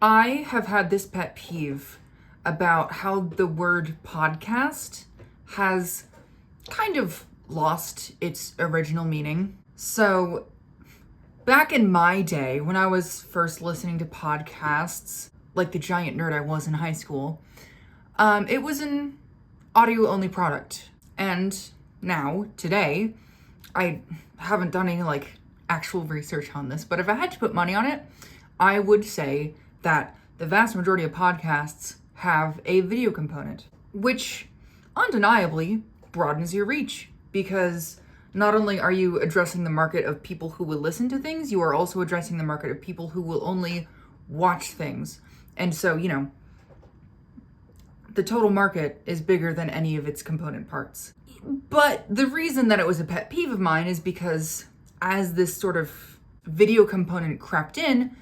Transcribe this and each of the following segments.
I have had this pet peeve about how the word podcast has kind of lost its original meaning. So, back in my day, when I was first listening to podcasts, like the giant nerd I was in high school, it was an audio-only product. And now, today, I haven't done any actual research on this, but if I had to put money on it, I would say that the vast majority of podcasts have a video component, which undeniably broadens your reach, because not only are you addressing the market of people who will listen to things, you are also addressing the market of people who will only watch things. And so, the total market is bigger than any of its component parts. But the reason that it was a pet peeve of mine is because as this sort of video component crept in,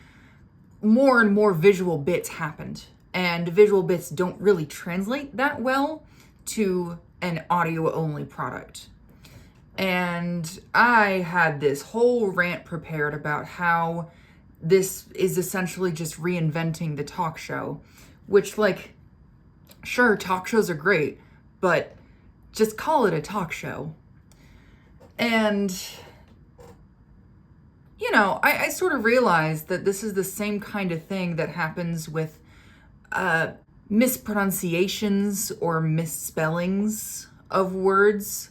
more and more visual bits happened. And visual bits don't really translate that well to an audio-only product. And I had this whole rant prepared about how this is essentially just reinventing the talk show, which, sure, talk shows are great, but just call it a talk show. And I sort of realized that this is the same kind of thing that happens with mispronunciations or misspellings of words,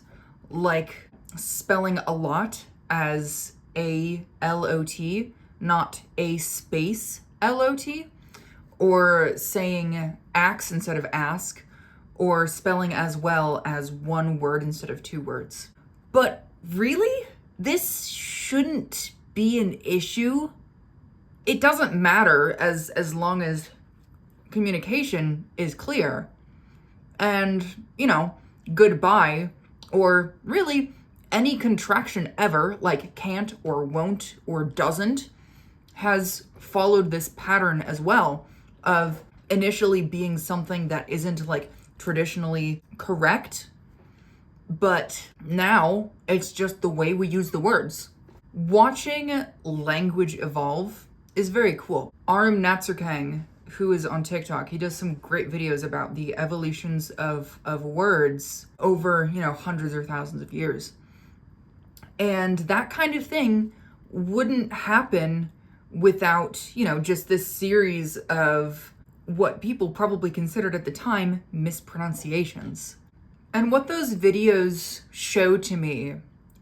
like spelling a lot as A-L-O-T, not a space L-O-T, or saying axe instead of ask, or spelling as well as one word instead of two words. But really, this shouldn't be an issue. It doesn't matter as long as communication is clear. And, goodbye, or really any contraction ever, like can't or won't or doesn't, has followed this pattern as well of initially being something that isn't traditionally correct, but now it's just the way we use the words. Watching language evolve is very cool. Aram Natsarkang, who is on TikTok, he does some great videos about the evolutions of words over, hundreds or thousands of years. And that kind of thing wouldn't happen without, just this series of what people probably considered at the time mispronunciations. And what those videos show to me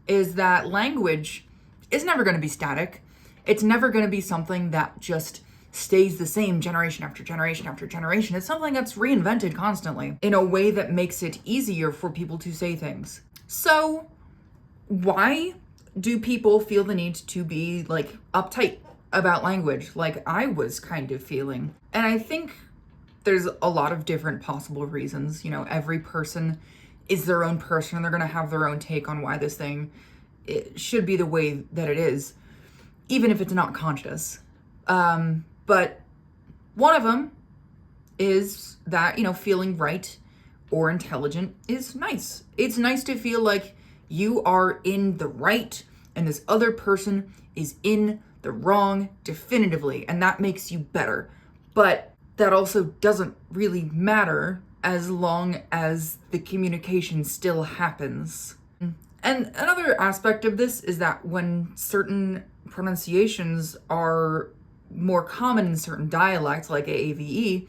is that language is never going to be static. It's never going to be something that just stays the same generation after generation after generation. It's something that's reinvented constantly in a way that makes it easier for people to say things. So why do people feel the need to be uptight about language like I was kind of feeling? And I think there's a lot of different possible reasons. Every person is their own person, and they're going to have their own take on why this thing it should be the way that it is, even if it's not conscious. But one of them is that, feeling right or intelligent is nice. It's nice to feel like you are in the right and this other person is in the wrong definitively, and that makes you better. But that also doesn't really matter as long as the communication still happens. And another aspect of this is that when certain pronunciations are more common in certain dialects, like AAVE,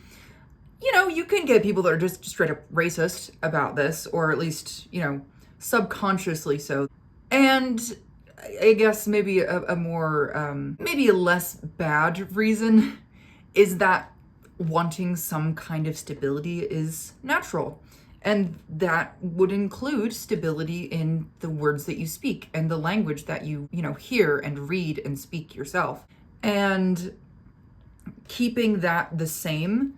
you can get people that are just straight up racist about this, or at least, subconsciously so. And I guess maybe a more, maybe a less bad reason is that wanting some kind of stability is natural. And that would include stability in the words that you speak and the language that you hear and read and speak yourself. And keeping that the same,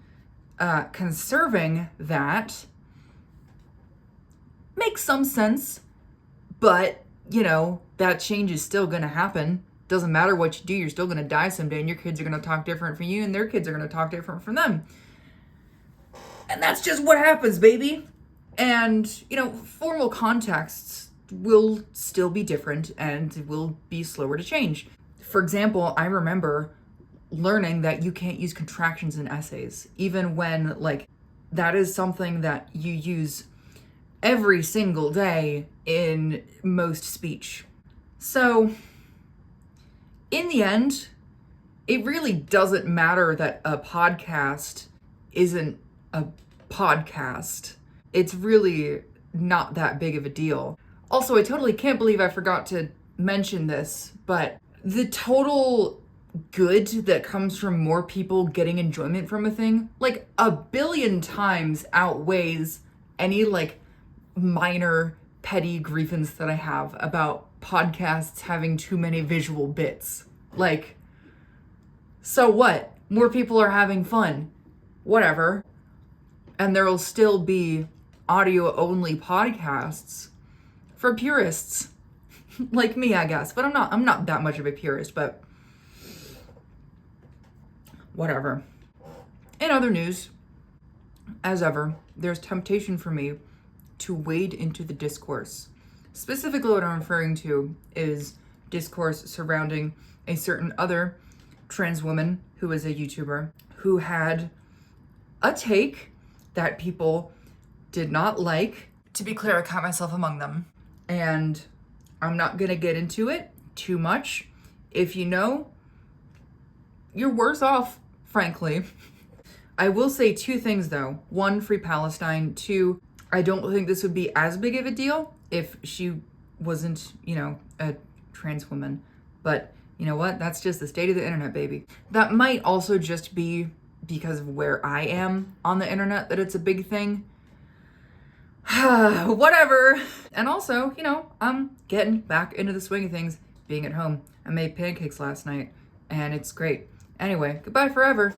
conserving that makes some sense, but that change is still gonna happen. Doesn't matter what you do, you're still gonna die someday, and your kids are gonna talk different from you, and their kids are gonna talk different from them. And that's just what happens, baby. And, formal contexts will still be different and will be slower to change. For example, I remember learning that you can't use contractions in essays, even when, like, that is something that you use every single day in most speech. So, in the end, it really doesn't matter that a podcast isn't a podcast. It's really not that big of a deal. Also, I totally can't believe I forgot to mention this, but the total good that comes from more people getting enjoyment from a thing, like, 1,000,000,000 times outweighs any, like, minor petty grievance that I have about podcasts having too many visual bits. Like, so what? More people are having fun. Whatever. And there'll still be audio only podcasts for purists like me, I guess. But I'm not that much of a purist, but whatever. In other news, as ever, there's temptation for me to wade into the discourse. Specifically, what I'm referring to is discourse surrounding a certain other trans woman who is a YouTuber who had a take that people did not like. To be clear, I count myself among them. And I'm not gonna get into it too much. If you know, you're worse off, frankly. I will say 2 things though. 1, free Palestine. 2, I don't think this would be as big of a deal if she wasn't, a trans woman. But you know what? That's just the state of the internet, baby. That might also just be because of where I am on the internet that it's a big thing. Whatever. And also, I'm getting back into the swing of things, being at home. I made pancakes last night, and it's great. Anyway, goodbye forever.